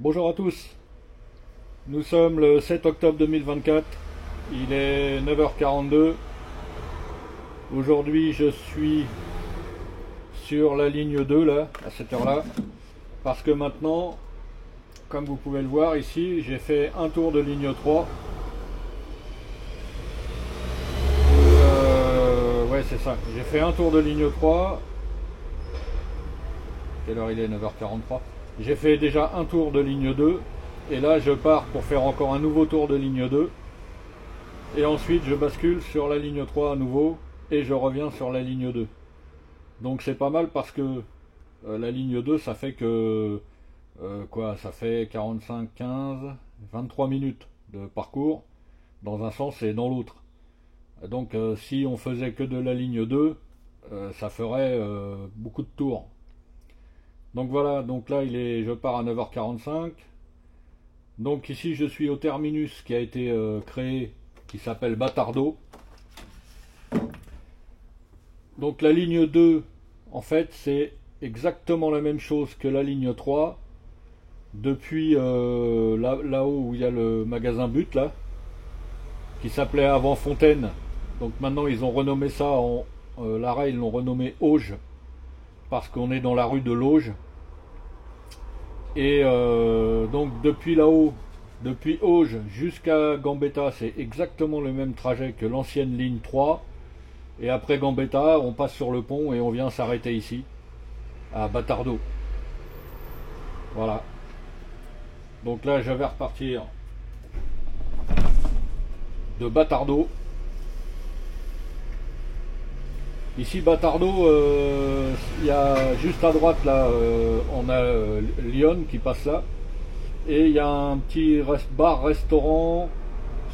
Bonjour à tous, nous sommes le 7 octobre 2024, il est 9h42. Aujourd'hui je suis sur la ligne 2 là, à cette heure là, parce que maintenant, comme vous pouvez le voir ici, j'ai fait un tour de ligne 3. Ouais c'est ça, j'ai fait un tour de ligne 3. Quelle heure il est? 9h43. J'ai fait déjà un tour de ligne 2. Et là je pars pour faire encore un nouveau tour de ligne 2. Et ensuite je bascule sur la ligne 3 à nouveau. Et je reviens sur la ligne 2. Donc c'est pas mal parce que la ligne 2 ça fait que ça fait 45, 15, 23 minutes de parcours dans un sens et dans l'autre. Donc si on faisait que de la ligne 2, ça ferait beaucoup de tours. Donc voilà, donc là je pars à 9h45. Donc ici je suis au terminus qui a été créé, qui s'appelle Batardo. Donc la ligne 2, en fait, c'est exactement la même chose que la ligne 3. Depuis là-haut où il y a le magasin But, là, qui s'appelait avant Fontaine. Donc maintenant ils ont renommé ça l'arrêt, ils l'ont renommé Auge, parce qu'on est dans la rue de l'Auge. Et donc depuis là-haut, depuis Auge jusqu'à Gambetta, c'est exactement le même trajet que l'ancienne ligne 3. Et après Gambetta, on passe sur le pont et on vient s'arrêter ici, à Batardo. Voilà. Donc là, je vais repartir de Batardo. Ici, Batardo, il y a juste à droite, là, on a Lyon qui passe là. Et il y a un petit bar-restaurant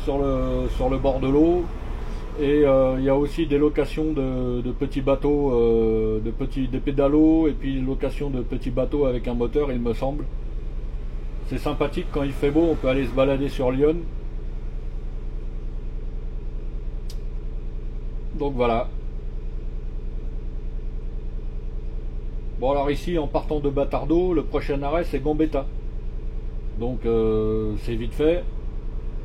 sur le bord de l'eau. Et il y a aussi des locations de petits bateaux, des pédalos, et puis location de petits bateaux avec un moteur, il me semble. C'est sympathique quand il fait beau, on peut aller se balader sur Lyon. Donc voilà. Bon alors ici, en partant de Batardo, le prochain arrêt c'est Gambetta. Donc c'est vite fait.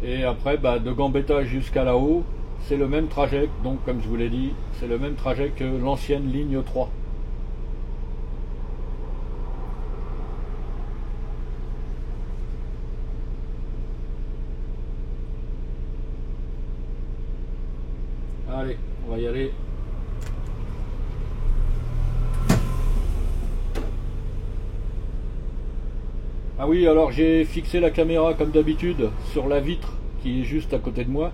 Et après, de Gambetta jusqu'à là-haut, c'est le même trajet. Donc comme je vous l'ai dit, c'est le même trajet que l'ancienne ligne 3. Allez, on va y aller. Ah oui, alors j'ai fixé la caméra comme d'habitude sur la vitre qui est juste à côté de moi.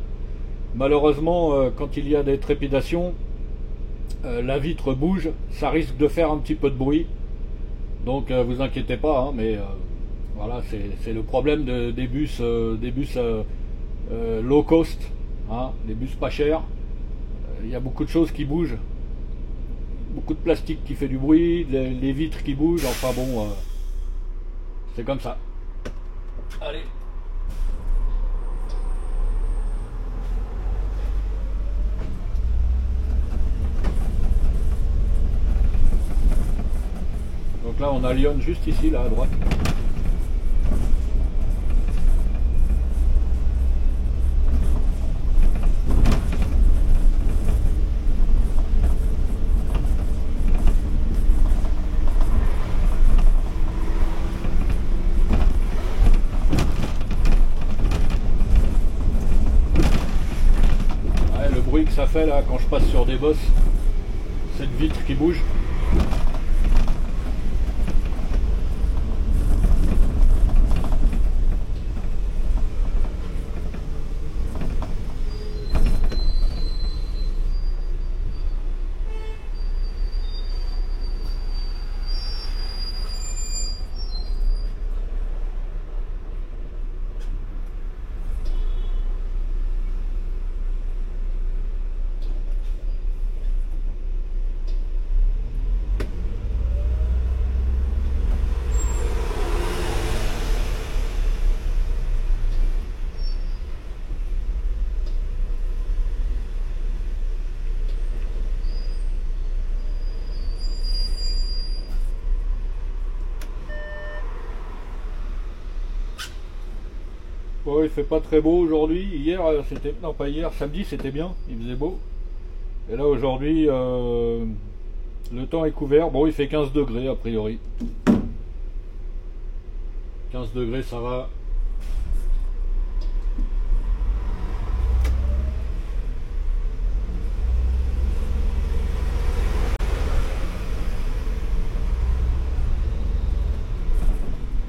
Malheureusement, quand il y a des trépidations, la vitre bouge, ça risque de faire un petit peu de bruit. Donc vous inquiétez pas, hein, mais voilà, c'est le problème des bus, low cost, hein, des bus pas chers. Il y a beaucoup de choses qui bougent, beaucoup de plastique qui fait du bruit, les vitres qui bougent, enfin bon, c'est comme ça. Allez. Donc là on a Lyon juste ici, là à droite. Ouais, le bruit que ça fait là quand je passe sur des bosses, cette vitre qui bouge. Bon, il fait pas très beau aujourd'hui. Hier, c'était. Non, pas hier, samedi, c'était bien. Il faisait beau. Et là, aujourd'hui, le temps est couvert. Bon, il fait 15 degrés a priori. 15 degrés, ça va.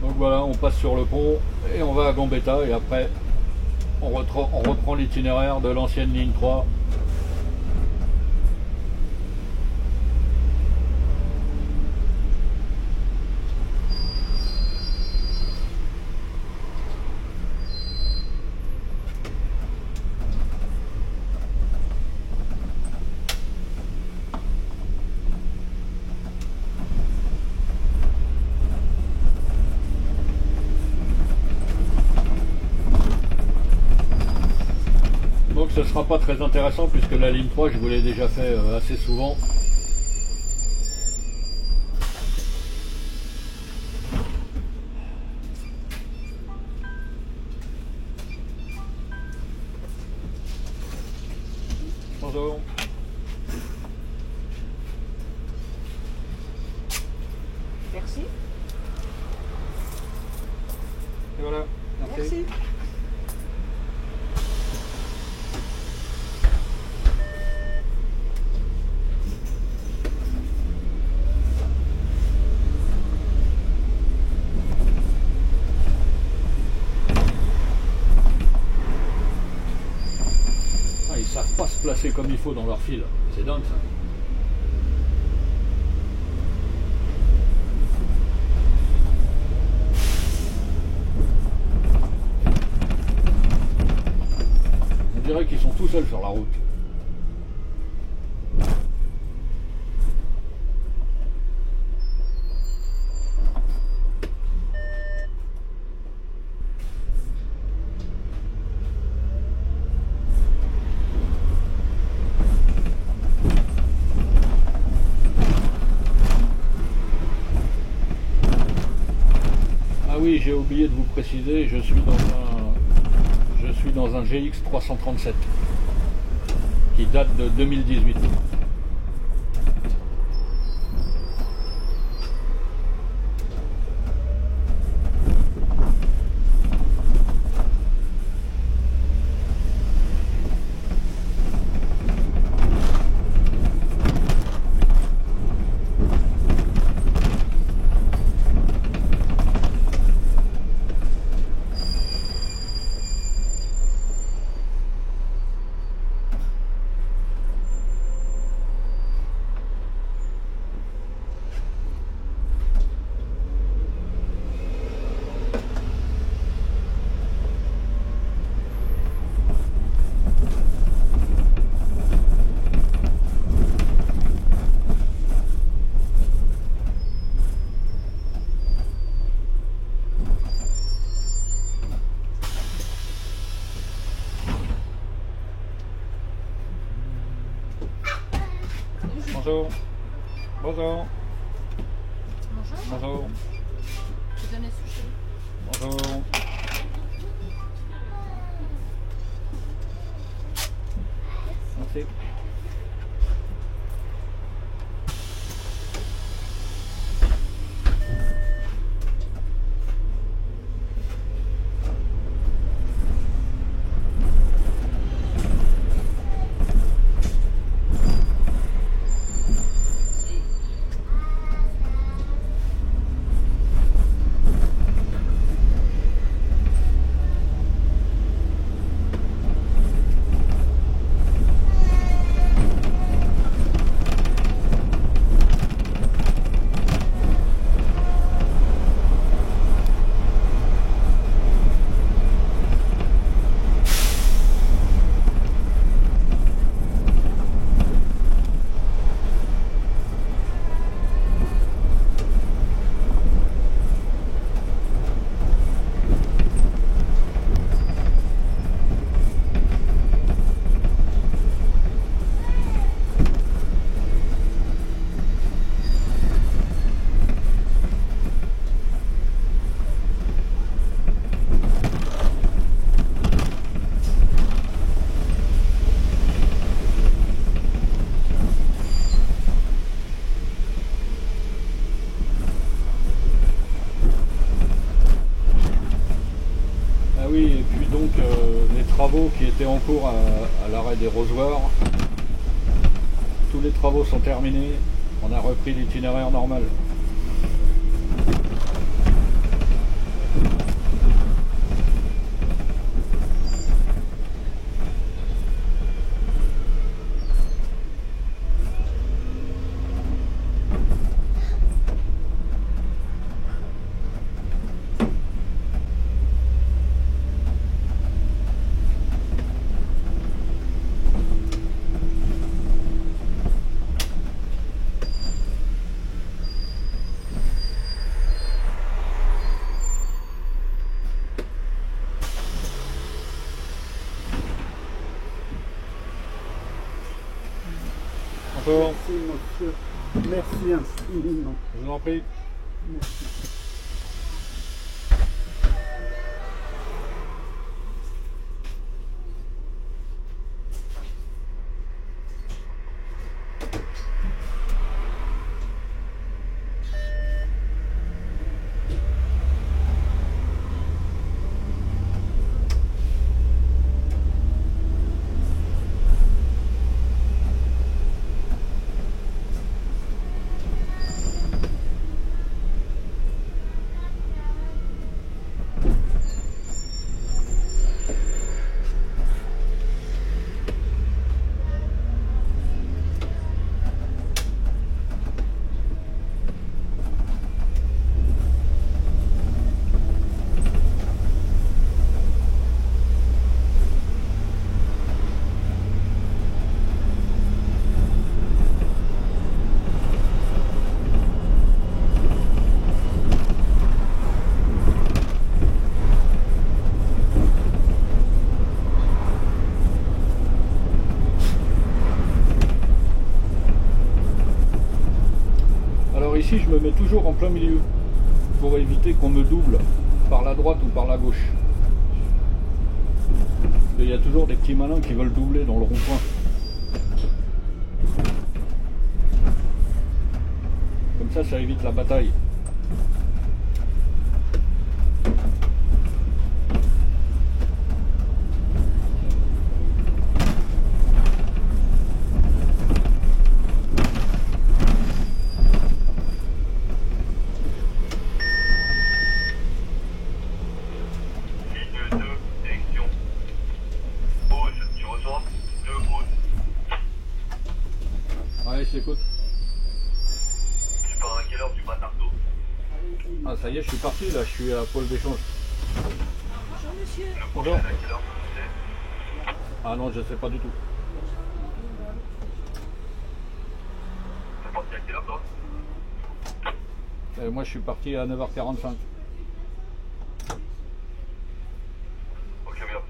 Donc voilà, on passe sur le pont et on va à Gambetta et après on reprend l'itinéraire de l'ancienne ligne 3. Donc ce sera pas très intéressant puisque la ligne 3 je vous l'ai déjà fait assez souvent. Bonjour. Merci. Et voilà. Merci. Ah, ils savent pas se placer comme il faut dans leur fil. C'est dingue ça. On dirait qu'ils sont tout seuls sur la route. Ah oui, j'ai oublié de vous préciser, je suis dans un GX 337 qui date de 2018. Bonjour. Bonjour. Bonjour. Bonjour. Je donne les sushis. Bonjour. Merci. travaux qui étaient en cours à l'arrêt des Rosoirs. Tous les travaux sont terminés. On a repris l'itinéraire normal. Bonjour. Merci, monsieur. Merci infiniment. Je vous en prie. Merci. Ici, je me mets toujours en plein milieu pour éviter qu'on me double par la droite ou par la gauche. Il y a toujours des petits malins qui veulent doubler dans le rond-point. Comme ça évite la bataille. Allez, je t'écoute. Tu pars à quelle heure du Batardo? Ah, ça y est, je suis parti là, je suis à pôle d'échange. Bonjour monsieur. Bonjour. À quelle heure tu sais? Ah non, je sais pas du tout. T'es parti à quelle heure toi? Moi, je suis parti à 9h45. Ok, merde.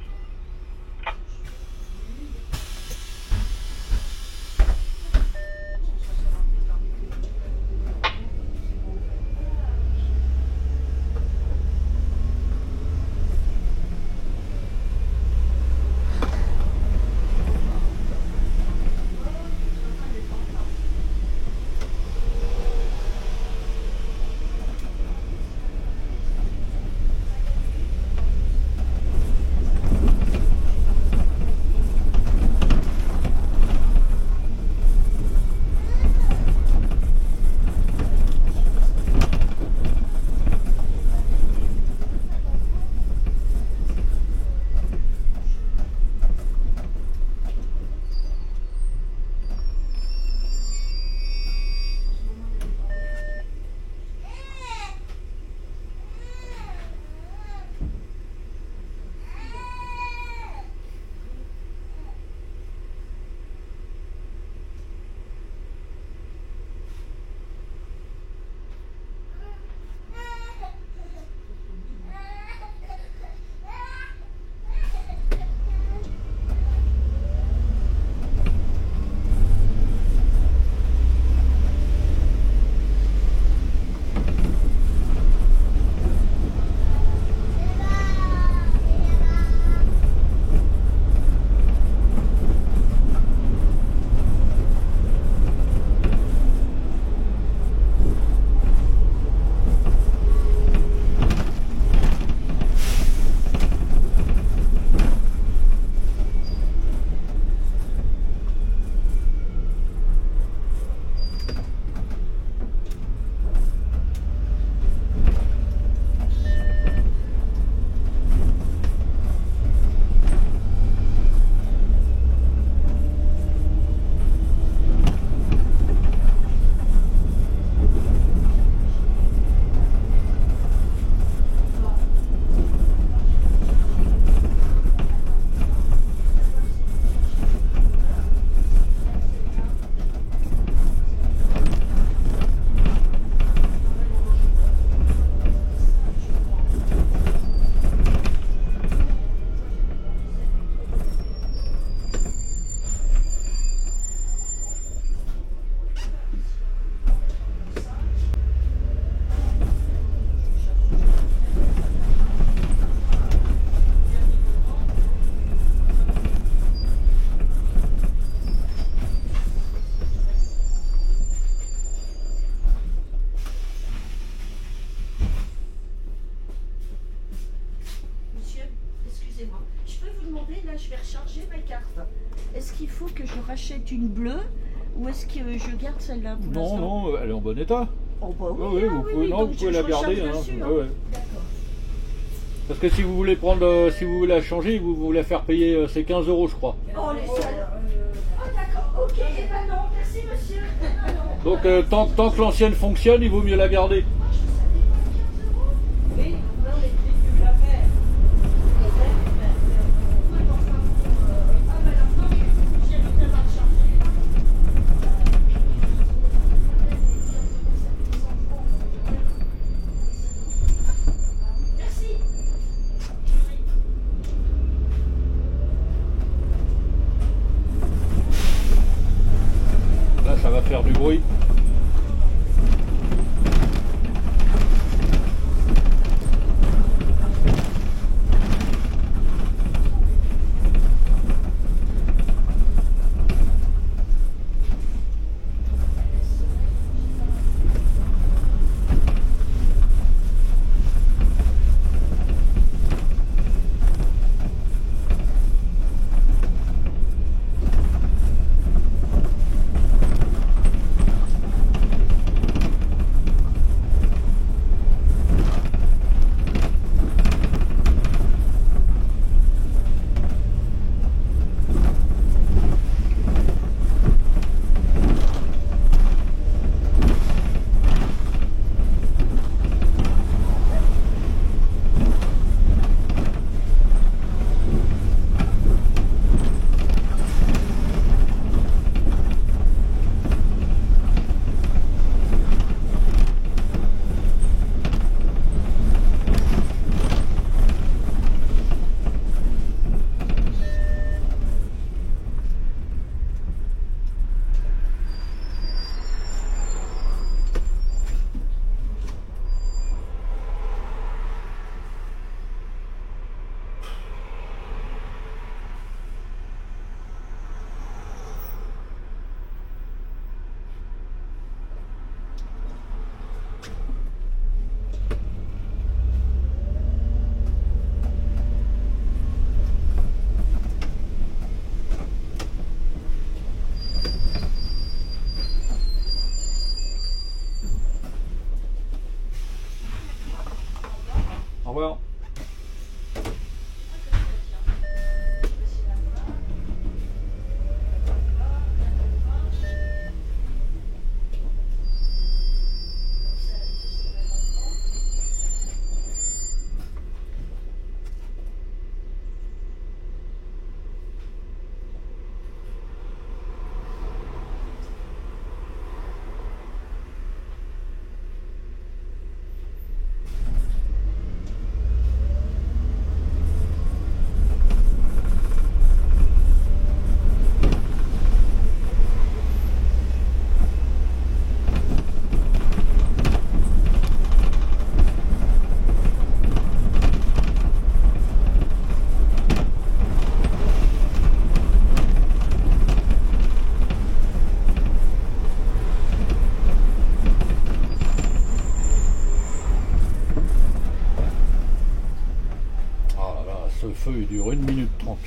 là, je vais recharger ma carte. Est-ce qu'il faut que je rachète une bleue ou est-ce que je garde celle-là pour Non, l'instant? non, elle est en bon état. Oh bah oui, Oui, ah, vous oui, pouvez, oui, non, donc vous pouvez je la garder. recharge Hein. dessus, hein. Ouais, ouais. D'accord. Parce que si vous voulez si vous voulez la changer, vous voulez la faire payer, c'est 15 €, je crois. Oh les salles. Oh d'accord, ok, eh ben non, merci monsieur. Non. Donc tant que l'ancienne fonctionne, il vaut mieux la garder. Oui, non mais tu l'as fait. Là, ça va faire du bruit. Au revoir. Ce feu il dure 1 minute 30.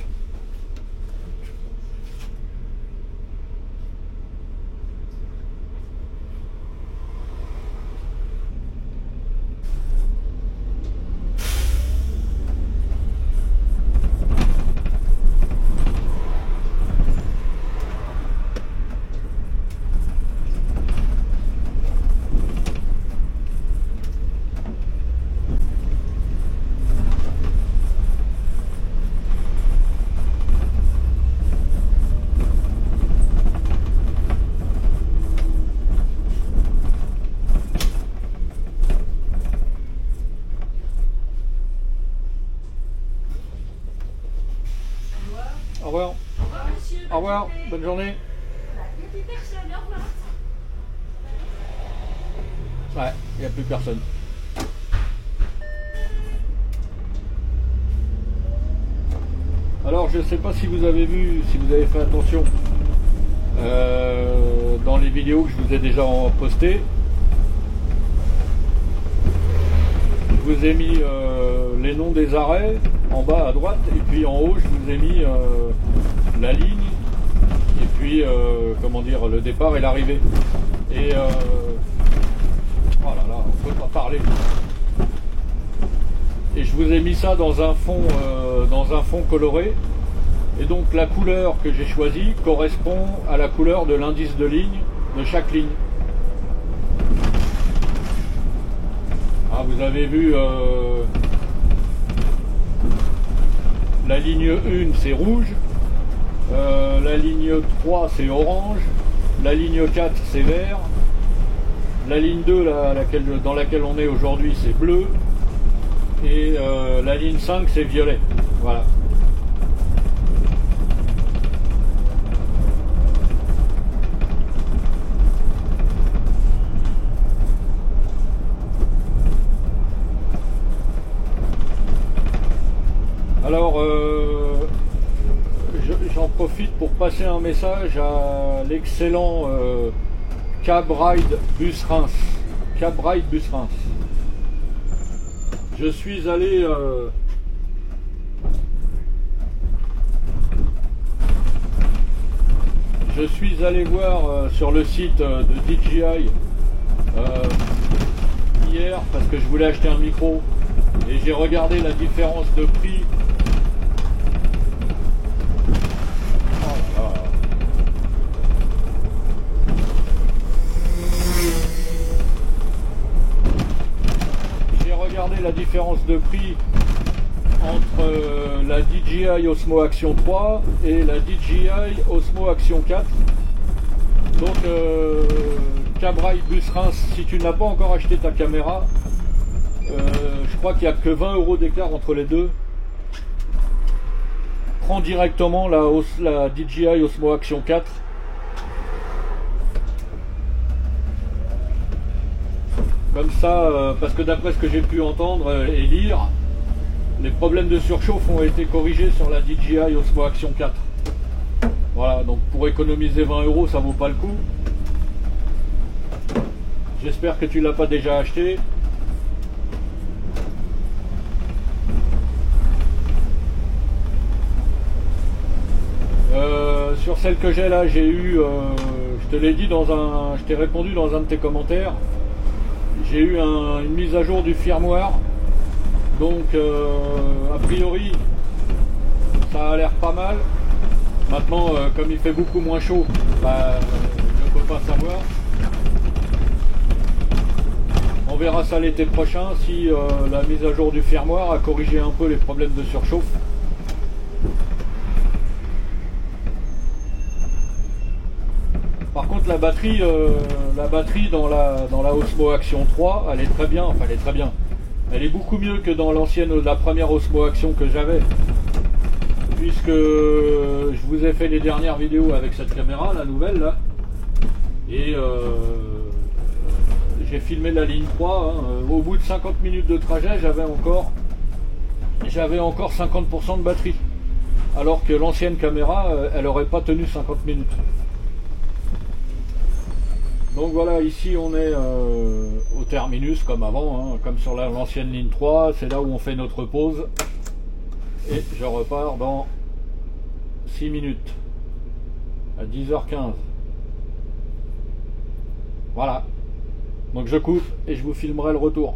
Au revoir. Au revoir. Bonne journée. Il n'y a plus personne, au revoir. Ouais, il n'y a plus personne. Alors je ne sais pas si vous avez vu, si vous avez fait attention dans les vidéos que je vous ai déjà postées. Je vous ai mis les noms des arrêts en bas à droite, et puis en haut je vous ai mis la ligne, et puis comment dire, le départ et l'arrivée. Et voilà, là on peut pas parler. Et je vous ai mis ça dans un fond coloré. Et donc la couleur que j'ai choisie correspond à la couleur de l'indice de ligne de chaque ligne. Ah, vous avez vu la ligne 1 c'est rouge, la ligne 3 c'est orange, la ligne 4 c'est vert, la ligne 2 dans laquelle on est aujourd'hui c'est bleu, et la ligne 5 c'est violet. Voilà. Alors, j'en profite pour passer un message à l'excellent Cab Ride Bus Reims. Cab Ride Bus Reims. Je suis allé voir sur le site de DJI hier parce que je voulais acheter un micro et j'ai regardé la différence de prix. La différence de prix entre la DJI Osmo Action 3 et la DJI Osmo Action 4. Donc Cab Ride Bus Reims, si tu n'as pas encore acheté ta caméra, je crois qu'il n'y a que 20 € d'écart entre les deux. Prends directement la DJI Osmo Action 4. Comme ça, parce que d'après ce que j'ai pu entendre et lire, les problèmes de surchauffe ont été corrigés sur la DJI Osmo Action 4. Voilà, donc pour économiser 20 €, ça vaut pas le coup. J'espère que tu l'as pas déjà acheté. Sur celle que j'ai là, j'ai eu, je te l'ai dit je t'ai répondu dans un de tes commentaires. J'ai eu une mise à jour du firmware, donc a priori ça a l'air pas mal. Maintenant comme il fait beaucoup moins chaud, je ne peux pas savoir. On verra ça l'été prochain si la mise à jour du firmware a corrigé un peu les problèmes de surchauffe. Par contre la batterie dans la Osmo Action 3, elle est très bien, enfin elle est très bien. Elle est beaucoup mieux que dans la première Osmo Action que j'avais. Puisque je vous ai fait les dernières vidéos avec cette caméra, la nouvelle là. Et j'ai filmé la ligne 3. Au bout de 50 minutes de trajet, j'avais encore 50% de batterie. Alors que l'ancienne caméra, elle n'aurait pas tenu 50 minutes. Donc voilà, ici on est au terminus comme avant, comme sur l'ancienne ligne 3, c'est là où on fait notre pause. Et je repars dans 6 minutes, à 10h15. Voilà, donc je coupe et je vous filmerai le retour.